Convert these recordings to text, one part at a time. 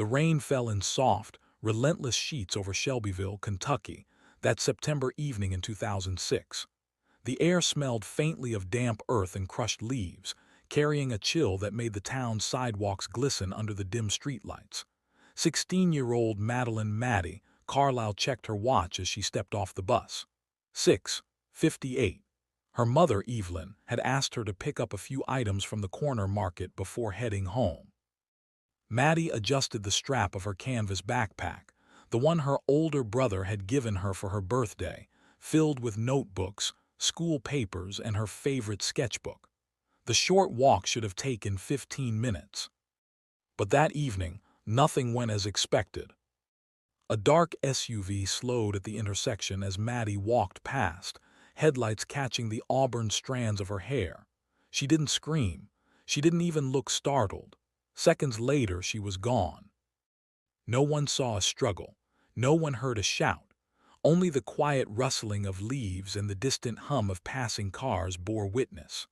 The rain fell in soft, relentless sheets over Shelbyville, Kentucky, that September evening in 2006. The air smelled faintly of damp earth and crushed leaves, carrying a chill that made the town's sidewalks glisten under the dim streetlights. 16-year-old Madeline Maddy, Carlisle checked her watch as she stepped off the bus. 6:58. Her mother, Evelyn, had asked her to pick up a few items from the corner market before heading home. Maddy adjusted the strap of her canvas backpack, the one her older brother had given her for her birthday, filled with notebooks, school papers, and her favorite sketchbook. The short walk should have taken 15 minutes. But that evening, nothing went as expected. A dark SUV slowed at the intersection as Maddy walked past, headlights catching the auburn strands of her hair. She didn't scream. She didn't even look startled. Seconds later, she was gone. No one saw a struggle. No one heard a shout. Only the quiet rustling of leaves and the distant hum of passing cars bore witness.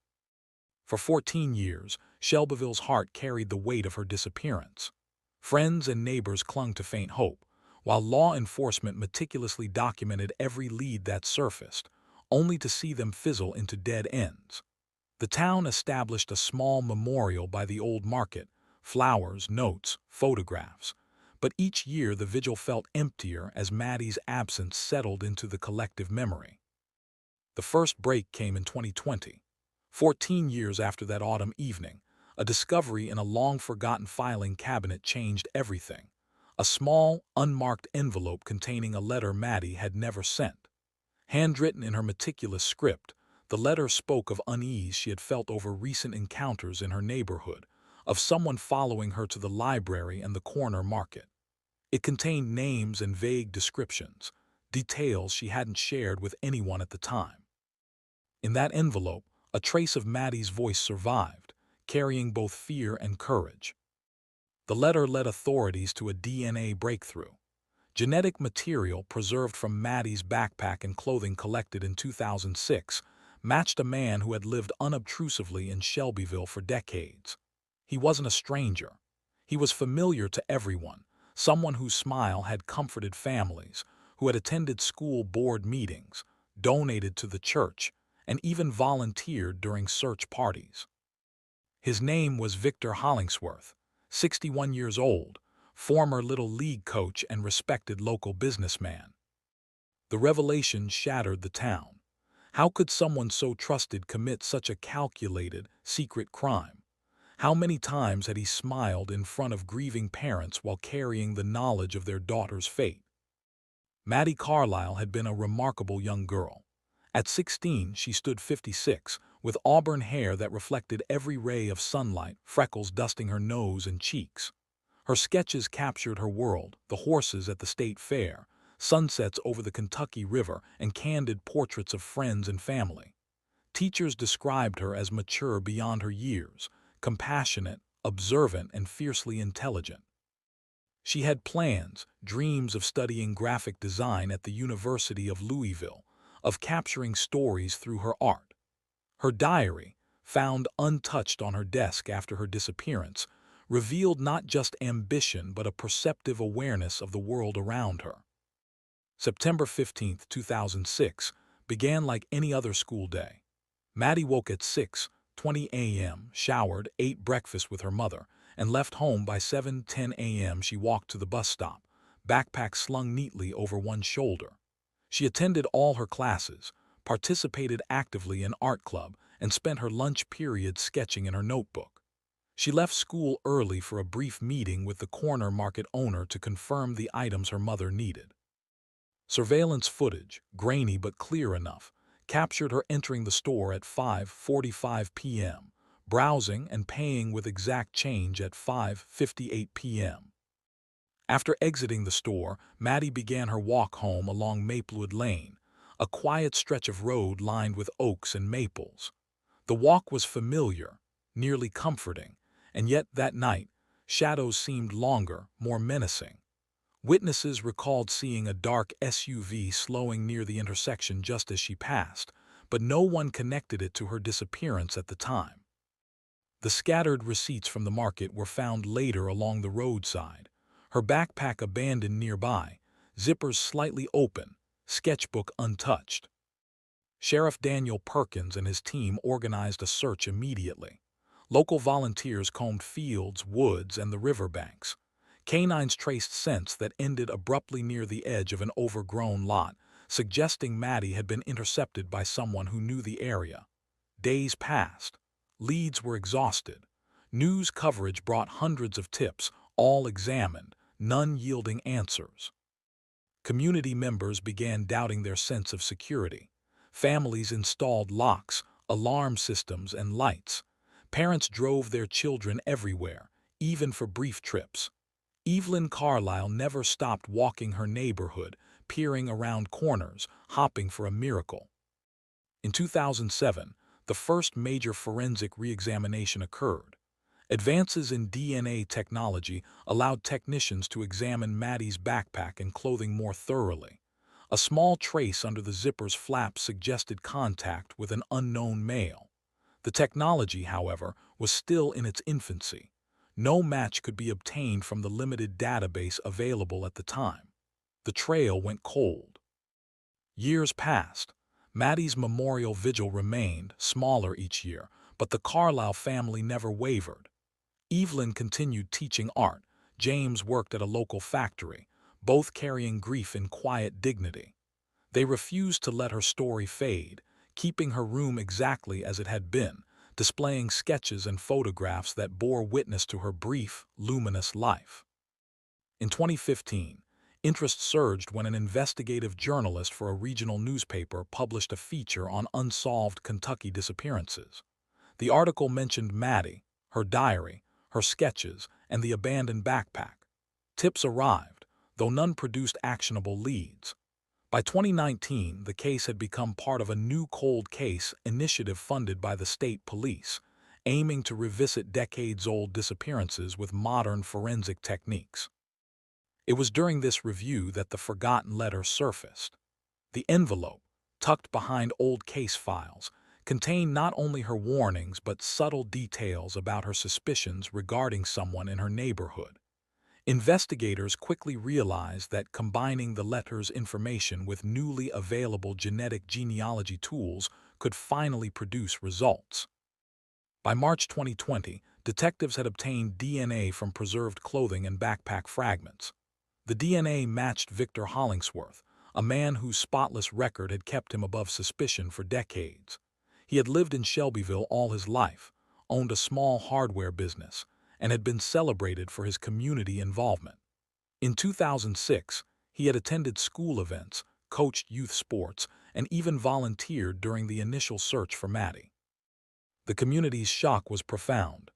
For 14 years, Shelbyville's heart carried the weight of her disappearance. Friends and neighbors clung to faint hope, while law enforcement meticulously documented every lead that surfaced, only to see them fizzle into dead ends. The town established a small memorial by the old market, flowers, notes, photographs. But each year the vigil felt emptier as Maddy's absence settled into the collective memory. The first break came in 2020. 14 years after that autumn evening, a discovery in a long-forgotten filing cabinet changed everything. A small, unmarked envelope containing a letter Maddy had never sent. Handwritten in her meticulous script, the letter spoke of unease she had felt over recent encounters in her neighborhood, of someone following her to the library and the corner market. It contained names and vague descriptions, details she hadn't shared with anyone at the time. In that envelope, a trace of Maddy's voice survived, carrying both fear and courage. The letter led authorities to a DNA breakthrough. Genetic material preserved from Maddy's backpack and clothing collected in 2006 matched a man who had lived unobtrusively in Shelbyville for decades. He wasn't a stranger. He was familiar to everyone, someone whose smile had comforted families, who had attended school board meetings, donated to the church, and even volunteered during search parties. His name was Victor Hollingsworth, 61 years old, former Little League coach and respected local businessman. The revelation shattered the town. How could someone so trusted commit such a calculated, secret crime? How many times had he smiled in front of grieving parents while carrying the knowledge of their daughter's fate? Maddy Carlisle had been a remarkable young girl. At 16, she stood 56, with auburn hair that reflected every ray of sunlight, freckles dusting her nose and cheeks. Her sketches captured her world: the horses at the state fair, sunsets over the Kentucky River, and candid portraits of friends and family. Teachers described her as mature beyond her years, compassionate, observant, and fiercely intelligent. She had plans, dreams of studying graphic design at the University of Louisville, of capturing stories through her art. Her diary, found untouched on her desk after her disappearance, revealed not just ambition but a perceptive awareness of the world around her. September 15, 2006, began like any other school day. Maddy woke at 6:20 a.m., showered, ate breakfast with her mother, and left home by 7:10 a.m. She walked to the bus stop, backpack slung neatly over one shoulder. She attended all her classes, participated actively in art club, and spent her lunch period sketching in her notebook. She left school early for a brief meeting with the corner market owner to confirm the items her mother needed. Surveillance footage, grainy but clear enough, captured her entering the store at 5:45 p.m., browsing and paying with exact change at 5:58 p.m. After exiting the store, Maddy began her walk home along Maplewood Lane, a quiet stretch of road lined with oaks and maples. The walk was familiar, nearly comforting, and yet that night, shadows seemed longer, more menacing. Witnesses recalled seeing a dark SUV slowing near the intersection just as she passed, but no one connected it to her disappearance at the time. The scattered receipts from the market were found later along the roadside, her backpack abandoned nearby, zippers slightly open, sketchbook untouched. Sheriff Daniel Perkins and his team organized a search immediately. Local volunteers combed fields, woods, and the riverbanks. Canines traced scents that ended abruptly near the edge of an overgrown lot, suggesting Maddy had been intercepted by someone who knew the area. Days passed. Leads were exhausted. News coverage brought hundreds of tips, all examined, none yielding answers. Community members began doubting their sense of security. Families installed locks, alarm systems, and lights. Parents drove their children everywhere, even for brief trips. Evelyn Carlisle never stopped walking her neighborhood, peering around corners, hopping for a miracle. In 2007, the first major forensic re-examination occurred. Advances in DNA technology allowed technicians to examine Maddy's backpack and clothing more thoroughly. A small trace under the zipper's flap suggested contact with an unknown male. The technology, however, was still in its infancy. No match could be obtained from the limited database available at the time. The trail went cold. Years passed. Maddy's memorial vigil remained, smaller each year, but the Carlisle family never wavered. Evelyn continued teaching art. James worked at a local factory, both carrying grief in quiet dignity. They refused to let her story fade, keeping her room exactly as it had been, displaying sketches and photographs that bore witness to her brief, luminous life. In 2015, interest surged when an investigative journalist for a regional newspaper published a feature on unsolved Kentucky disappearances. The article mentioned Maddy, her diary, her sketches, and the abandoned backpack. Tips arrived, though none produced actionable leads. By 2019, the case had become part of a new cold case initiative funded by the state police, aiming to revisit decades-old disappearances with modern forensic techniques. It was during this review that the forgotten letter surfaced. The envelope, tucked behind old case files, contained not only her warnings but subtle details about her suspicions regarding someone in her neighborhood. Investigators quickly realized that combining the letter's information with newly available genetic genealogy tools could finally produce results. By March 2020, detectives had obtained DNA from preserved clothing and backpack fragments. The DNA matched Victor Hollingsworth, a man whose spotless record had kept him above suspicion for decades. He had lived in Shelbyville all his life, owned a small hardware business, and had been celebrated for his community involvement. In 2006, he had attended school events, coached youth sports, and even volunteered during the initial search for Maddy. The community's shock was profound.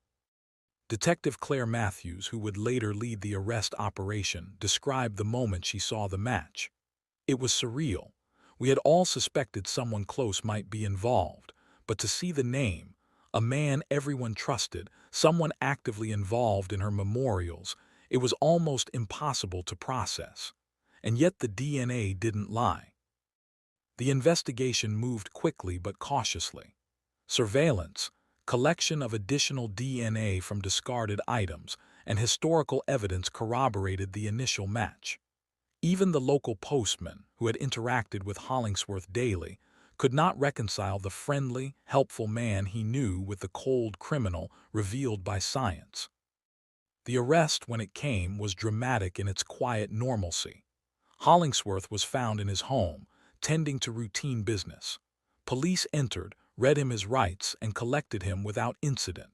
Detective Claire Matthews, who would later lead the arrest operation, described the moment she saw the match. It was surreal. We had all suspected someone close might be involved, but to see the name, a man everyone trusted, someone actively involved in her memorials, it was almost impossible to process. And yet the DNA didn't lie. The investigation moved quickly but cautiously. Surveillance, collection of additional DNA from discarded items, and historical evidence corroborated the initial match. Even the local postman, who had interacted with Hollingsworth daily, could not reconcile the friendly, helpful man he knew with the cold criminal revealed by science. The arrest, when it came, was dramatic in its quiet normalcy. Hollingsworth was found in his home, tending to routine business. Police entered, read him his rights, and collected him without incident.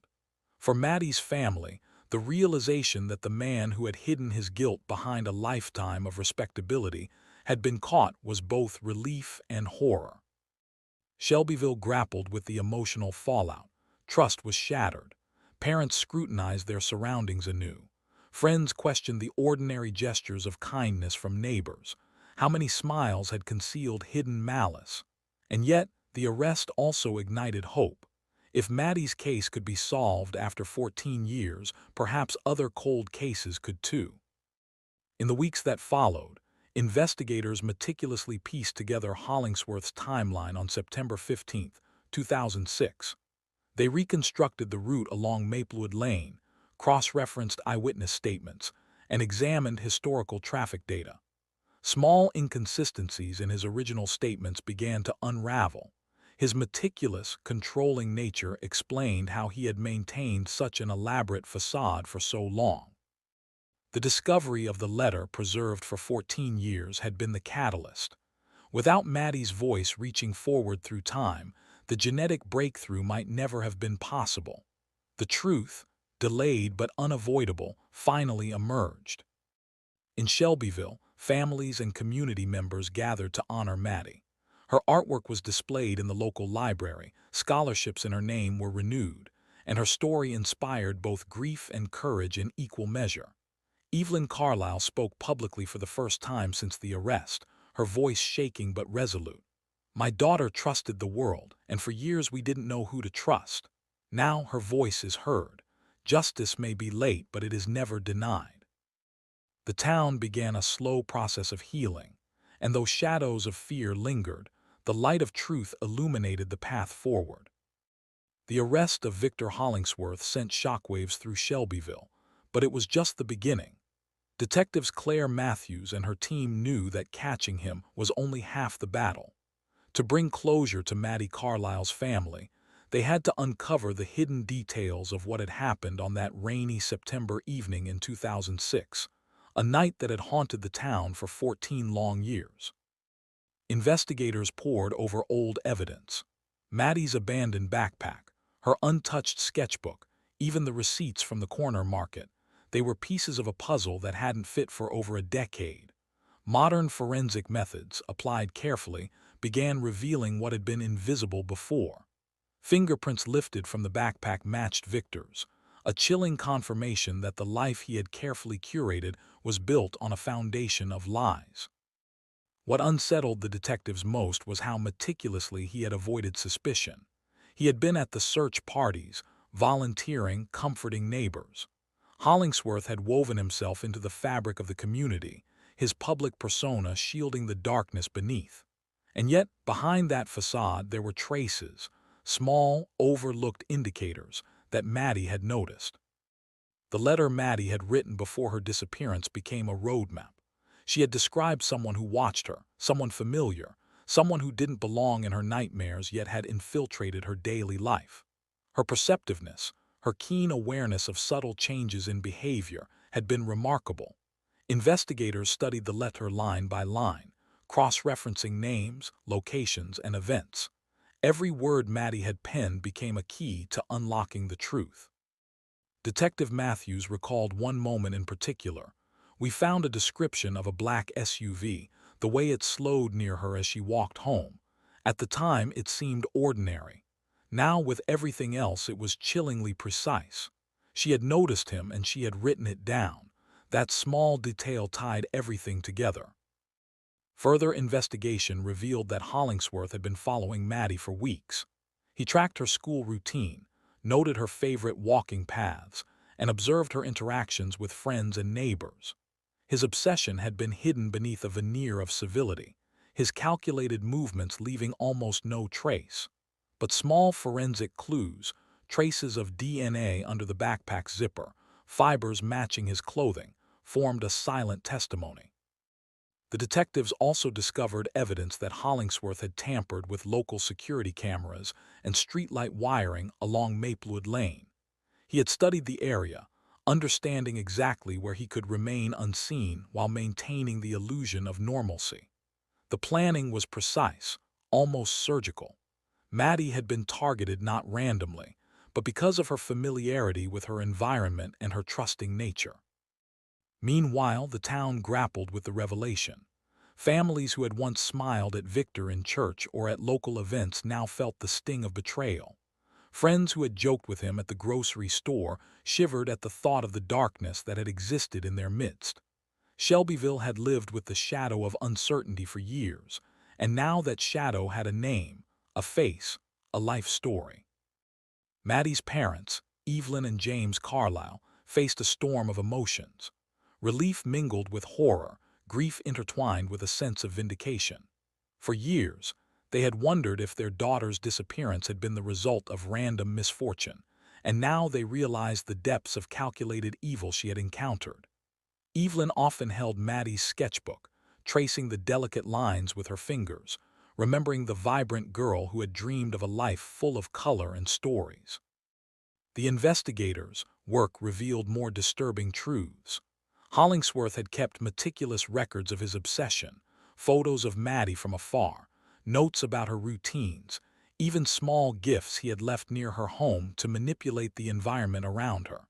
For Maddy's family, the realization that the man who had hidden his guilt behind a lifetime of respectability had been caught was both relief and horror. Shelbyville grappled with the emotional fallout. Trust was shattered. Parents scrutinized their surroundings anew. Friends questioned the ordinary gestures of kindness from neighbors. How many smiles had concealed hidden malice? And yet, the arrest also ignited hope. If Maddy's case could be solved after 14 years, perhaps other cold cases could too. In the weeks that followed, investigators meticulously pieced together Hollingsworth's timeline on September 15, 2006. They reconstructed the route along Maplewood Lane, cross-referenced eyewitness statements, and examined historical traffic data. Small inconsistencies in his original statements began to unravel. His meticulous, controlling nature explained how he had maintained such an elaborate facade for so long. The discovery of the letter preserved for 14 years had been the catalyst. Without Maddy's voice reaching forward through time, the genetic breakthrough might never have been possible. The truth, delayed but unavoidable, finally emerged. In Shelbyville, families and community members gathered to honor Maddy. Her artwork was displayed in the local library, scholarships in her name were renewed, and her story inspired both grief and courage in equal measure. Evelyn Carlisle spoke publicly for the first time since the arrest, her voice shaking but resolute. "My daughter trusted the world, and for years we didn't know who to trust. Now her voice is heard. Justice may be late, but it is never denied." The town began a slow process of healing, and though shadows of fear lingered, the light of truth illuminated the path forward. The arrest of Victor Hollingsworth sent shockwaves through Shelbyville, but it was just the beginning. Detectives Claire Matthews and her team knew that catching him was only half the battle. To bring closure to Maddy Carlisle's family, they had to uncover the hidden details of what had happened on that rainy September evening in 2006, a night that had haunted the town for 14 long years. Investigators pored over old evidence. Maddy's abandoned backpack, her untouched sketchbook, even the receipts from the corner market. They were pieces of a puzzle that hadn't fit for over a decade. Modern forensic methods, applied carefully, began revealing what had been invisible before. Fingerprints lifted from the backpack matched Victor's, a chilling confirmation that the life he had carefully curated was built on a foundation of lies. What unsettled the detectives most was how meticulously he had avoided suspicion. He had been at the search parties, volunteering, comforting neighbors. Hollingsworth had woven himself into the fabric of the community, his public persona shielding the darkness beneath. And yet, behind that facade there were traces, small, overlooked indicators that Maddy had noticed. The letter Maddy had written before her disappearance became a roadmap. She had described someone who watched her, someone familiar, someone who didn't belong in her nightmares yet had infiltrated her daily life. Her perceptiveness, her keen awareness of subtle changes in behavior, had been remarkable. Investigators studied the letter line by line, cross-referencing names, locations, and events. Every word Maddy had penned became a key to unlocking the truth. Detective Matthews recalled one moment in particular. "We found a description of a black SUV, the way it slowed near her as she walked home. At the time, it seemed ordinary. Now, with everything else, it was chillingly precise. She had noticed him and she had written it down. That small detail tied everything together." Further investigation revealed that Hollingsworth had been following Maddy for weeks. He tracked her school routine, noted her favorite walking paths, and observed her interactions with friends and neighbors. His obsession had been hidden beneath a veneer of civility, his calculated movements leaving almost no trace. But small forensic clues, traces of DNA under the backpack's zipper, fibers matching his clothing, formed a silent testimony. The detectives also discovered evidence that Hollingsworth had tampered with local security cameras and streetlight wiring along Maplewood Lane. He had studied the area, understanding exactly where he could remain unseen while maintaining the illusion of normalcy. The planning was precise, almost surgical. Maddy had been targeted not randomly, but because of her familiarity with her environment and her trusting nature. Meanwhile, the town grappled with the revelation. Families who had once smiled at Victor in church or at local events now felt the sting of betrayal. Friends who had joked with him at the grocery store shivered at the thought of the darkness that had existed in their midst. Shelbyville had lived with the shadow of uncertainty for years, and now that shadow had a name, a face, a life story. Maddy's parents, Evelyn and James Carlisle, faced a storm of emotions. Relief mingled with horror, grief intertwined with a sense of vindication. For years, they had wondered if their daughter's disappearance had been the result of random misfortune, and now they realized the depths of calculated evil she had encountered. Evelyn often held Maddy's sketchbook, tracing the delicate lines with her fingers, remembering the vibrant girl who had dreamed of a life full of color and stories. The investigators' work revealed more disturbing truths. Hollingsworth had kept meticulous records of his obsession, photos of Maddy from afar, notes about her routines, even small gifts he had left near her home to manipulate the environment around her.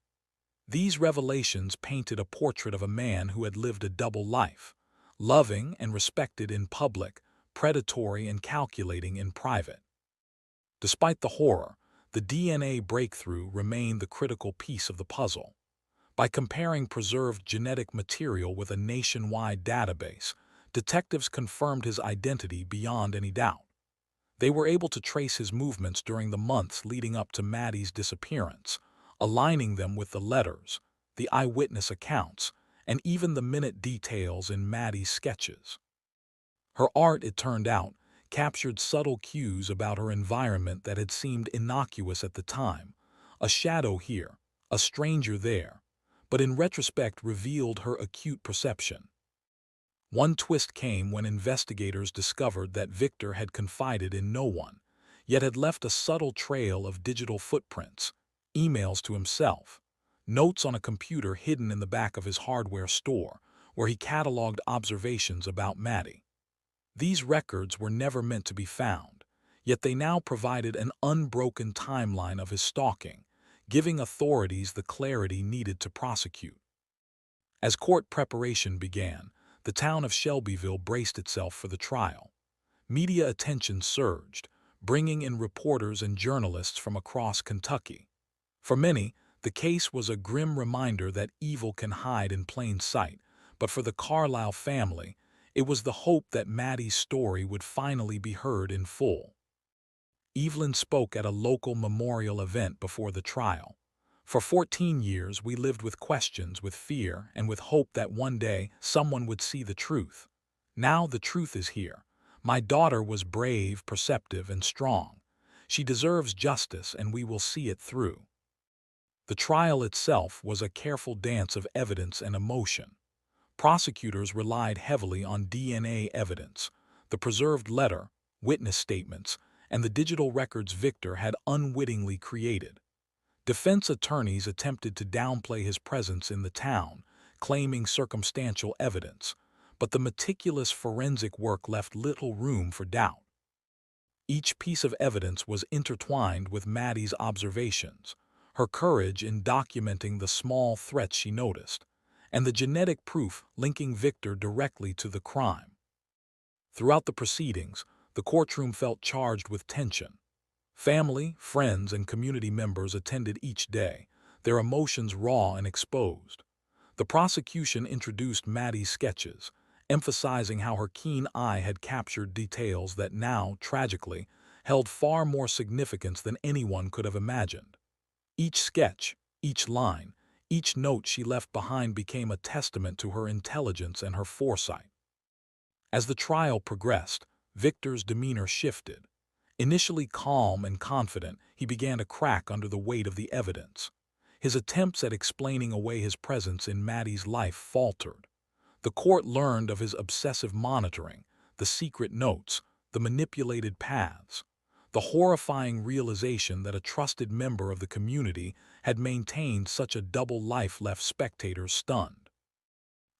These revelations painted a portrait of a man who had lived a double life, loving and respected in public, predatory and calculating in private. Despite the horror, the DNA breakthrough remained the critical piece of the puzzle. By comparing preserved genetic material with a nationwide database, detectives confirmed his identity beyond any doubt. They were able to trace his movements during the months leading up to Maddy's disappearance, aligning them with the letters, the eyewitness accounts, and even the minute details in Maddy's sketches. Her art, it turned out, captured subtle cues about her environment that had seemed innocuous at the time, a shadow here, a stranger there, but in retrospect revealed her acute perception. One twist came when investigators discovered that Victor had confided in no one, yet had left a subtle trail of digital footprints, emails to himself, notes on a computer hidden in the back of his hardware store, where he cataloged observations about Maddy. These records were never meant to be found, yet they now provided an unbroken timeline of his stalking, giving authorities the clarity needed to prosecute. As court preparation began, the town of Shelbyville braced itself for the trial. Media attention surged, bringing in reporters and journalists from across Kentucky. For many, the case was a grim reminder that evil can hide in plain sight, but for the Carlisle family, it was the hope that Maddy's story would finally be heard in full. Evelyn spoke at a local memorial event before the trial. For 14 years, we lived with questions, with fear, and with hope that one day someone would see the truth. Now the truth is here. My daughter was brave, perceptive, and strong. She deserves justice, and we will see it through. The trial itself was a careful dance of evidence and emotion. Prosecutors relied heavily on DNA evidence, the preserved letter, witness statements, and the digital records Victor had unwittingly created. Defense attorneys attempted to downplay his presence in the town, claiming circumstantial evidence, but the meticulous forensic work left little room for doubt. Each piece of evidence was intertwined with Maddy's observations, her courage in documenting the small threats she noticed, and the genetic proof linking Victor directly to the crime. Throughout the proceedings, the courtroom felt charged with tension. Family, friends, and community members attended each day, their emotions raw and exposed. The prosecution introduced Maddy's sketches, emphasizing how her keen eye had captured details that now, tragically, held far more significance than anyone could have imagined. Each sketch, each line, each note she left behind became a testament to her intelligence and her foresight. As the trial progressed, Victor's demeanor shifted. Initially calm and confident, he began to crack under the weight of the evidence. His attempts at explaining away his presence in Maddy's life faltered. The court learned of his obsessive monitoring, the secret notes, the manipulated paths, the horrifying realization that a trusted member of the community had maintained such a double life left spectators stunned.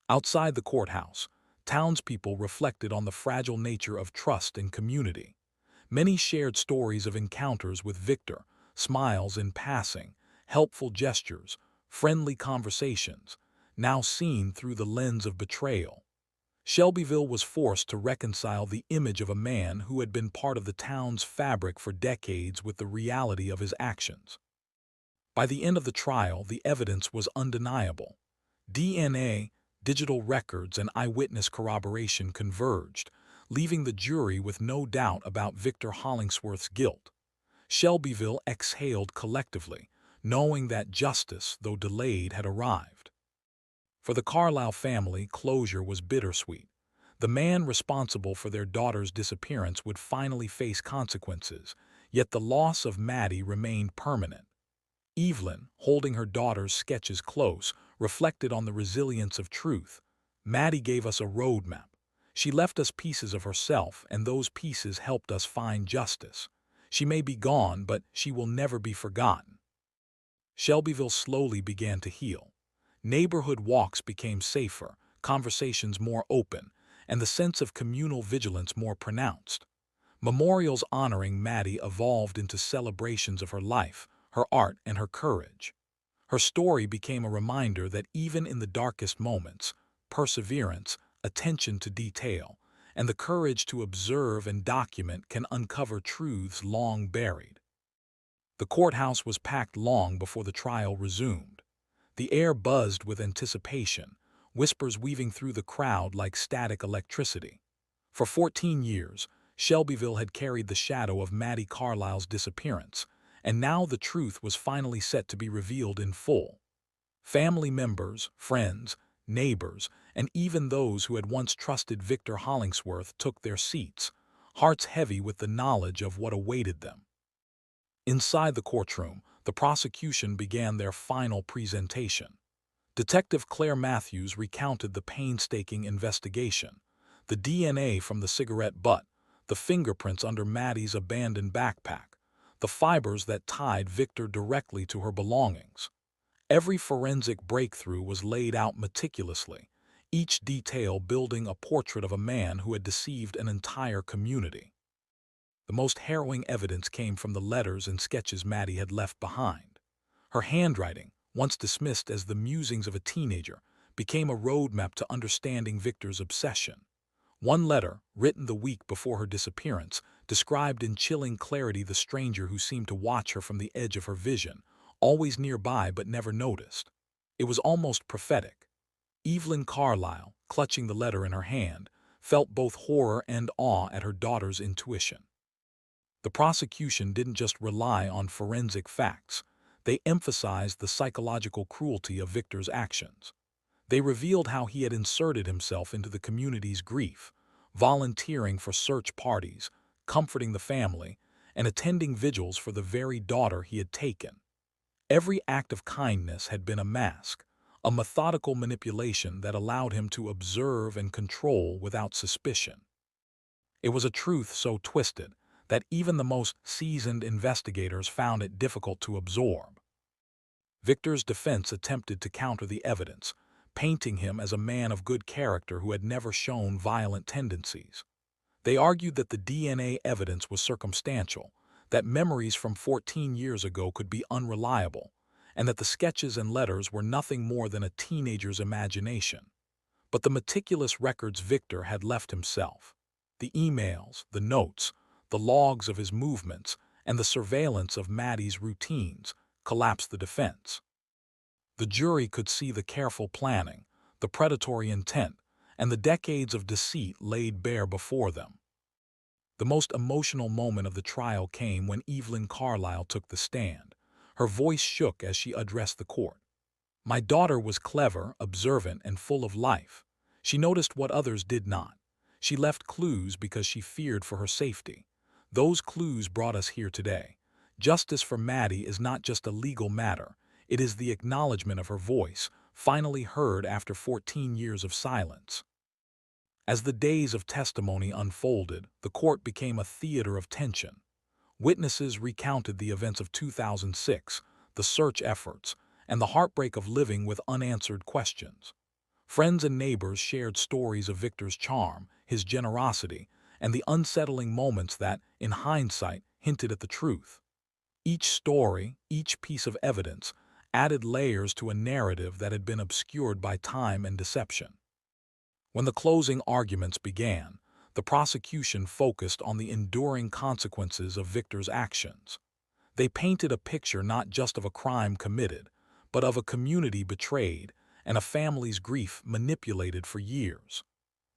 Outside the courthouse, townspeople reflected on the fragile nature of trust and community. Many shared stories of encounters with Victor, smiles in passing, helpful gestures, friendly conversations, now seen through the lens of betrayal. Shelbyville was forced to reconcile the image of a man who had been part of the town's fabric for decades with the reality of his actions. By the end of the trial, the evidence was undeniable. DNA, digital records, and eyewitness corroboration converged, leaving the jury with no doubt about Victor Hollingsworth's guilt. Shelbyville exhaled collectively, knowing that justice, though delayed, had arrived. For the Carlisle family, closure was bittersweet. The man responsible for their daughter's disappearance would finally face consequences, yet the loss of Maddy remained permanent. Evelyn, holding her daughter's sketches close, reflected on the resilience of truth. Maddie gave us a roadmap. She left us pieces of herself, and those pieces helped us find justice. She may be gone, but she will never be forgotten. Shelbyville slowly began to heal. Neighborhood walks became safer, conversations more open, and the sense of communal vigilance more pronounced. Memorials honoring Maddie evolved into celebrations of her life, her art, and her courage. Her story became a reminder that even in the darkest moments, perseverance, attention to detail, and the courage to observe and document can uncover truths long buried. The courthouse was packed long before the trial resumed. The air buzzed with anticipation, whispers weaving through the crowd like static electricity. For 14 years, Shelbyville had carried the shadow of Maddie Carlisle's disappearance, and now the truth was finally set to be revealed in full. Family members, friends, neighbors, and even those who had once trusted Victor Hollingsworth took their seats, hearts heavy with the knowledge of what awaited them. Inside the courtroom, the prosecution began their final presentation. Detective Claire Matthews recounted the painstaking investigation, the DNA from the cigarette butt, the fingerprints under Maddie's abandoned backpack, the fibers that tied Victor directly to her belongings. Every forensic breakthrough was laid out meticulously, each detail building a portrait of a man who had deceived an entire community. The most harrowing evidence came from the letters and sketches Maddie had left behind. Her handwriting, once dismissed as the musings of a teenager, became a roadmap to understanding Victor's obsession. One letter, written the week before her disappearance, described in chilling clarity the stranger who seemed to watch her from the edge of her vision, always nearby but never noticed. It was almost prophetic. Evelyn Carlisle, clutching the letter in her hand, felt both horror and awe at her daughter's intuition. The prosecution didn't just rely on forensic facts. They emphasized the psychological cruelty of Victor's actions. They revealed how he had inserted himself into the community's grief, volunteering for search parties, comforting the family, and attending vigils for the very daughter he had taken. Every act of kindness had been a mask, a methodical manipulation that allowed him to observe and control without suspicion. It was a truth so twisted that even the most seasoned investigators found it difficult to absorb. Victor's defense attempted to counter the evidence, painting him as a man of good character who had never shown violent tendencies. They argued that the DNA evidence was circumstantial, that memories from 14 years ago could be unreliable, and that the sketches and letters were nothing more than a teenager's imagination. But the meticulous records Victor had left himself, the emails, the notes, the logs of his movements, and the surveillance of Maddie's routines, collapsed the defense. The jury could see the careful planning, the predatory intent, and the decades of deceit laid bare before them. The most emotional moment of the trial came when Evelyn Carlisle took the stand. Her voice shook as she addressed the court. "My daughter was clever, observant, and full of life. She noticed what others did not. She left clues because she feared for her safety. Those clues brought us here today. Justice for Maddie is not just a legal matter. It is the acknowledgement of her voice, finally heard after 14 years of silence." As the days of testimony unfolded, the court became a theater of tension. Witnesses recounted the events of 2006, the search efforts, and the heartbreak of living with unanswered questions. Friends and neighbors shared stories of Victor's charm, his generosity, and the unsettling moments that, in hindsight, hinted at the truth. Each story, each piece of evidence, added layers to a narrative that had been obscured by time and deception. When the closing arguments began, the prosecution focused on the enduring consequences of Victor's actions. They painted a picture not just of a crime committed, but of a community betrayed and a family's grief manipulated for years.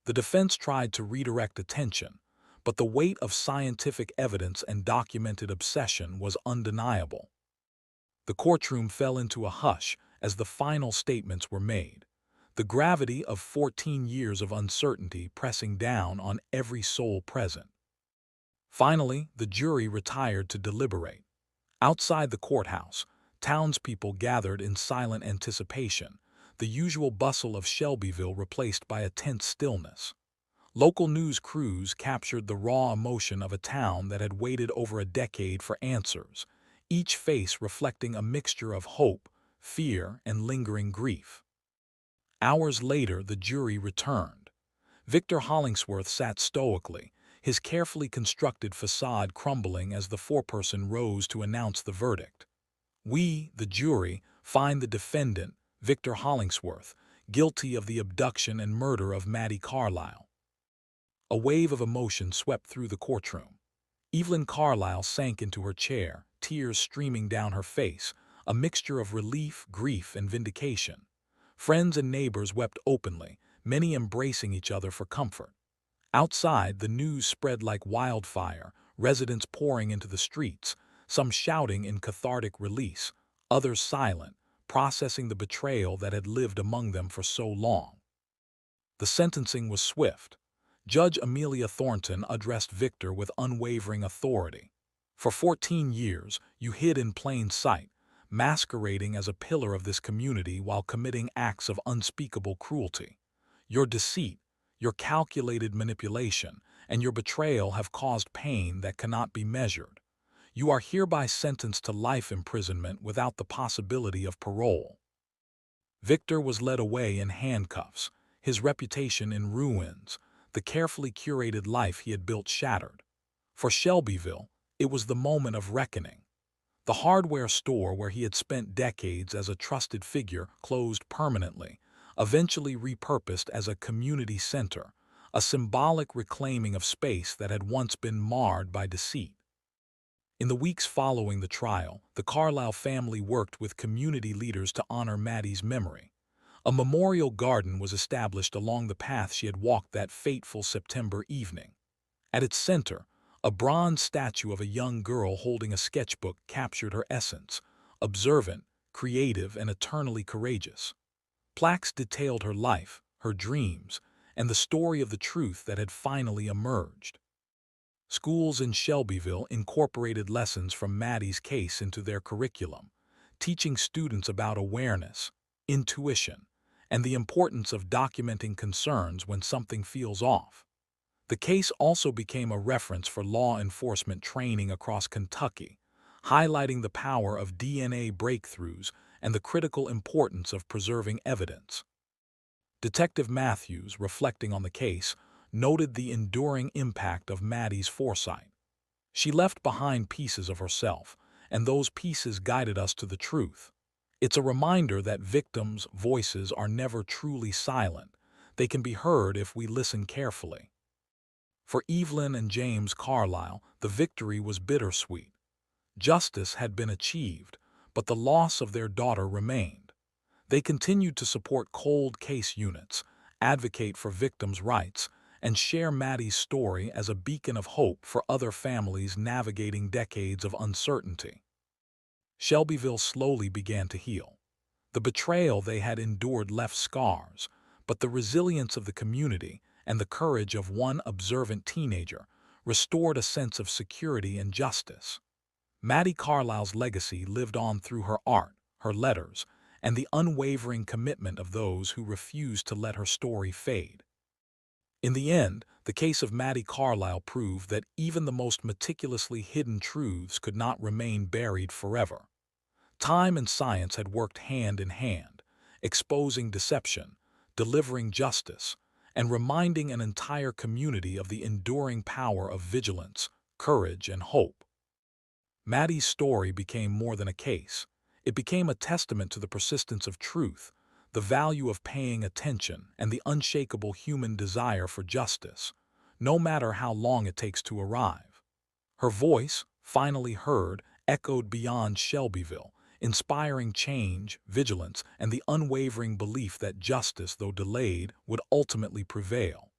The defense tried to redirect attention, but the weight of scientific evidence and documented obsession was undeniable. The courtroom fell into a hush as the final statements were made, the gravity of 14 years of uncertainty pressing down on every soul present. Finally, the jury retired to deliberate. Outside the courthouse, Townspeople gathered in silent anticipation, the usual bustle of Shelbyville replaced by a tense stillness. Local news crews captured the raw emotion of a town that had waited over a decade for answers, each face reflecting a mixture of hope, fear, and lingering grief. Hours later, the jury returned. Victor Hollingsworth sat stoically, his carefully constructed facade crumbling as the foreperson rose to announce the verdict. We, the jury, find the defendant, Victor Hollingsworth, guilty of the abduction and murder of Maddie Carlisle. A wave of emotion swept through the courtroom. Evelyn Carlisle sank into her chair, tears streaming down her face, a mixture of relief, grief, and vindication. Friends and neighbors wept openly, many embracing each other for comfort. Outside, the news spread like wildfire, residents pouring into the streets, some shouting in cathartic release, others silent, processing the betrayal that had lived among them for so long. The sentencing was swift. Judge Amelia Thornton addressed Victor with unwavering authority. For 14 years, you hid in plain sight, masquerading as a pillar of this community while committing acts of unspeakable cruelty. Your deceit, your calculated manipulation, and your betrayal have caused pain that cannot be measured. You are hereby sentenced to life imprisonment without the possibility of parole. Victor was led away in handcuffs, his reputation in ruins, the carefully curated life he had built shattered. For Shelbyville, it was the moment of reckoning. The hardware store where he had spent decades as a trusted figure closed permanently, eventually repurposed as a community center, a symbolic reclaiming of space that had once been marred by deceit. In the weeks following the trial, the Carlisle family worked with community leaders to honor Maddie's memory. A memorial garden was established along the path she had walked that fateful September evening. At its center, a bronze statue of a young girl holding a sketchbook captured her essence, observant, creative, and eternally courageous. Plaques detailed her life, her dreams, and the story of the truth that had finally emerged. Schools in Shelbyville incorporated lessons from Maddie's case into their curriculum, teaching students about awareness, intuition, and the importance of documenting concerns when something feels off. The case also became a reference for law enforcement training across Kentucky, highlighting the power of DNA breakthroughs and the critical importance of preserving evidence. Detective Matthews, reflecting on the case, noted the enduring impact of Maddie's foresight. She left behind pieces of herself, and those pieces guided us to the truth. It's a reminder that victims' voices are never truly silent. They can be heard if we listen carefully. For Evelyn and James Carlisle, the victory was bittersweet. Justice had been achieved, but the loss of their daughter remained. They continued to support cold case units, advocate for victims' rights, and share Maddie's story as a beacon of hope for other families navigating decades of uncertainty. Shelbyville slowly began to heal. The betrayal they had endured left scars, but the resilience of the community and the courage of one observant teenager restored a sense of security and justice. Maddie Carlisle's legacy lived on through her art, her letters, and the unwavering commitment of those who refused to let her story fade. In the end, the case of Maddie Carlisle proved that even the most meticulously hidden truths could not remain buried forever. Time and science had worked hand in hand, exposing deception, delivering justice, and reminding an entire community of the enduring power of vigilance, courage, and hope. Maddie's story became more than a case. It became a testament to the persistence of truth, the value of paying attention, and the unshakable human desire for justice, no matter how long it takes to arrive. Her voice, finally heard, echoed beyond Shelbyville, inspiring change, vigilance, and the unwavering belief that justice, though delayed, would ultimately prevail.